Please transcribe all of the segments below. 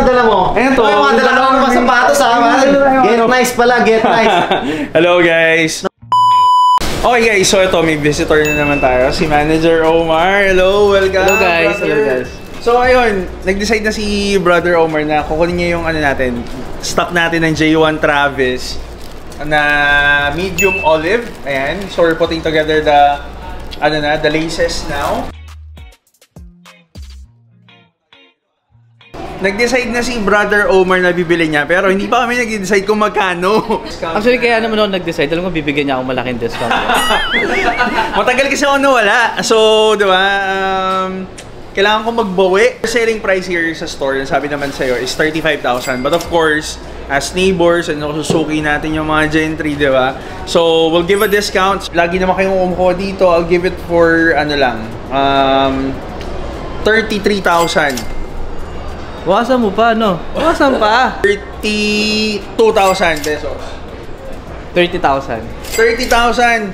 dala mo? Eto. Ay, mga dala mo ng sapatos ha. Get nice pala, get nice. Hello guys. Okay guys, so ito may visitor na naman tayo. Si Manager Omar. Hello, welcome. Hello guys, brother. hello guys. So ayun, nag-decide na si Brother Omar na kukunin niya yung ano natin, stock natin ng J1 Travis na medium olive. Ayan, so we're putting together the the laces now. Nag-decide na si Brother Omar na bibili niya, pero hindi pa kami nag-decide kung magkano. Actually, kaya naman ako nag-decide. Alam ko, bibigyan niya ako malaking discount. Matagal kasi ako nawala. So, di ba, kailangan ko magbawi. Selling price here sa store, sabi naman sa'yo, is 35,000. But of course, as neighbors, susuki natin yung mga gentry, di ba? So, we'll give a discount. Lagi naman kayong umukuha dito. I'll give it for, 33,000. Wasan mo pa, no? Wasan pa? 32,000 pesos. 30,000. 30,000!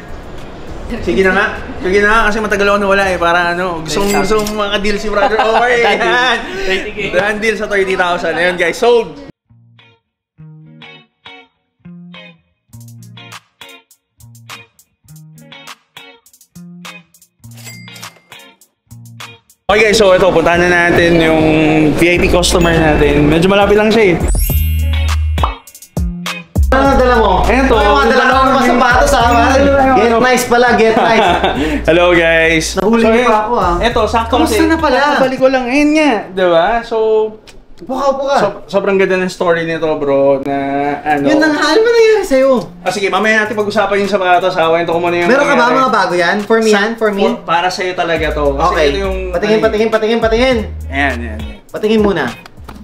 Sige na nga. Sige na nga kasi matagal ako nawala eh. Para gusto maka-deal si Brother Omar eh. Yan! 30K. Dahan deal sa 30,000. Ayun guys, sold! Okay guys, so ito, puntahan na natin yung VIP customer natin. Medyo malapit lang siya eh. Ano dala mo? Eto. Ay, mga dala mo ng sapatos ha. Get nice pala, get nice. Hello guys. Nahuli niyo pa ako ha. Eto, sakto Kamusta na pala? Balik ko lang. Ayun nga, diba? So, Buka. sobrang ganda ng story nito bro na Yun na nga, ano ba nangyari sa'yo? sige, mamaya natin pag-usapan yung sapatos. Kwento ko muna yung Meron ka ba mga bago yan? For me yan? For me? Para sa'yo talaga to. Kasi Okay. ito yung... Patingin. Ayan. Patingin muna.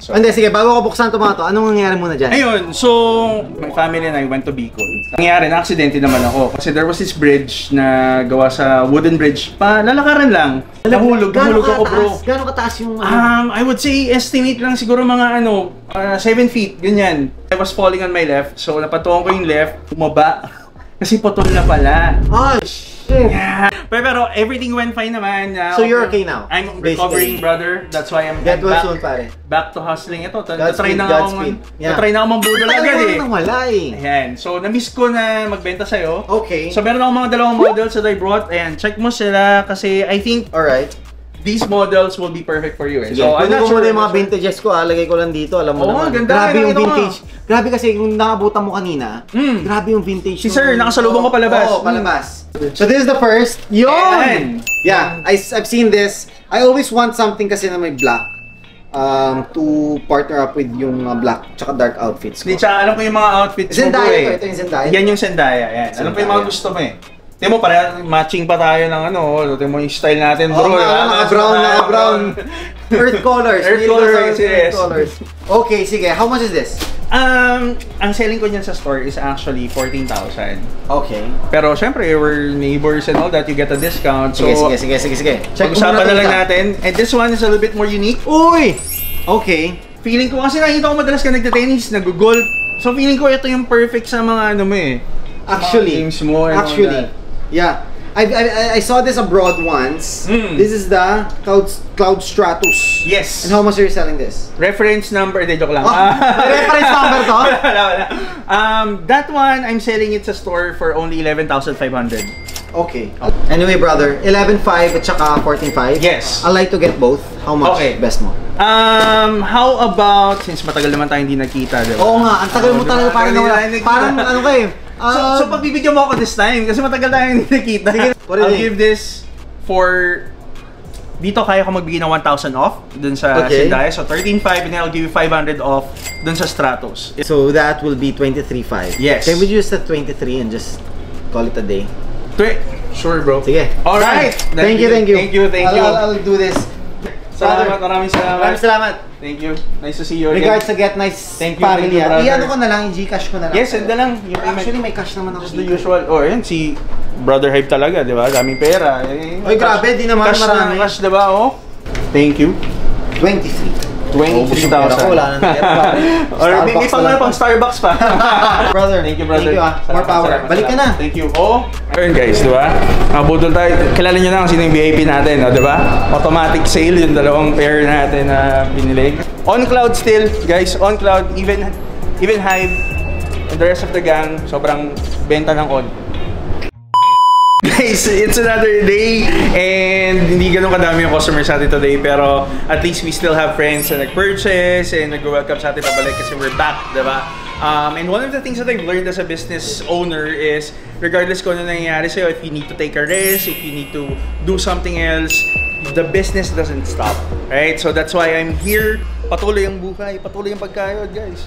So, Hindi, sige, bago ko buksan ito mga to, anong nangyari muna dyan? ayun, so my family and I went to Bicol. Nangyari, na-aksidente naman ako. Kasi there was this bridge na gawa sa wooden bridge. Lalakaran lang. Nahulog ako bro. Gano'ng kataas yung... I would say estimate lang siguro mga 7 feet, ganyan. I was falling on my left, so napatuan ko yung left, bumaba. Kasi putol na pala. Oh, shit. Yeah. Pero everything went fine naman. So you're okay now? I'm recovering, brother. That's why I'm Get well soon, pare. back to hustling. Ito, Godspeed. try na ako mambudol agad eh. Nang wala eh. Ayan. So, na-miss ko na magbenta sa'yo. Okay. So, meron akong mga dalawang models that I brought. Ayan, check mo sila kasi I think Alright. these models will be perfect for you eh. Sige, So, I'm kunin not ko sure. muna yung mga vintages ko, lagay ko lang dito, alam mo naman. Ganda. Grabe yung Nakita ko vintage. Grabe kasi kung nakabutan mo kanina, grabe yung vintage. Si sir, nakasalubong ko palabas. Oo, palabas. So this is the first. Yun! Ayan. Yeah, I've seen this. I always want something kasi na may black. To partner up with yung black tsaka dark outfits ko. Hindi, tsaka alam ko yung mga outfits mo Zendaya bro eh. ito yung Zendaya. Yan yung Zendaya, yan. Alam ko yung mga gusto mo eh. Tingnan mo, matching pa tayo ng tingnan mo yung style natin bro. Naka-brown. Earth colors. Earth colors, yes. Okay, sige. How much is this? Ang selling ko niyan sa store is actually 14,000. Okay. Pero syempre, we're neighbors and all that, you get a discount. So, Sige. Check pag-usapan na lang natin. And this one is a little bit more unique. Uy! Okay. Feeling ko kasi nakita ko madalas ka nagte-tennis, nag-golf. So feeling ko ito yung perfect sa mga Actually, games mo and all that. Yeah. I saw this abroad once. This is the Cloud Stratus. Yes. And how much are you selling this? Reference number, joke lang. Reference number to? Wala. That one, I'm selling it sa store for only 11,500. Okay. Anyway, brother, 11.5 at saka 14.5. Yes. I'd like to get both. How much? Okay. Best mo? How about, since matagal naman tayo hindi nagkita, diba? Oo nga, ang tagal mo talaga parang ano kayo. So pagbibigyan mo ako this time kasi matagal tayo hindi nakita. I'll give this for dito kaya ko magbigay ng 1,000 off dun sa Zendaya. So 13.5 and then I'll give you 500 off dun sa Stratos. So that will be 23.5. Yes. Can we use the 23 and just call it a day? Sure, bro. Sige. All right. Thank you. I'll do this. Maraming salamat. Thank you. Nice to see you again. Regards to Get Nice Thank you, family. brother. I-ano ko na lang, i-Gcash ko na lang. Yes, send na lang. Actually, may cash naman ako. Just the usual. Oh, yan si Brother Hype talaga, di ba? Daming pera. Oy, grabe, di naman marami. Cash, di ba? Oh. Thank you. 23. 23,000. Wala na Or may pang Starbucks pa. Brother. Thank you, brother. Thank you, More power. Balik ka na. Thank you. Oh. Ayun guys, di ba? Budol tayo. Kilala nyo na kung sino yung VIP natin, di ba? Automatic sale yung dalawang pair natin na binili. On cloud still, guys. On cloud. Even Hive and the rest of the gang, sobrang benta ng on. Guys, it's another day and hindi ganun kadami yung customers natin today, pero at least we still have friends na nag-purchase and nag-welcome sa atin pabalik kasi we're back, diba? And one of the things that I've learned as a business owner is regardless kung ano nangyayari sa'yo, if you need to take a risk, if you need to do something else, the business doesn't stop, right? So that's why I'm here. Patuloy ang buhay, patuloy ang pagkayod, guys.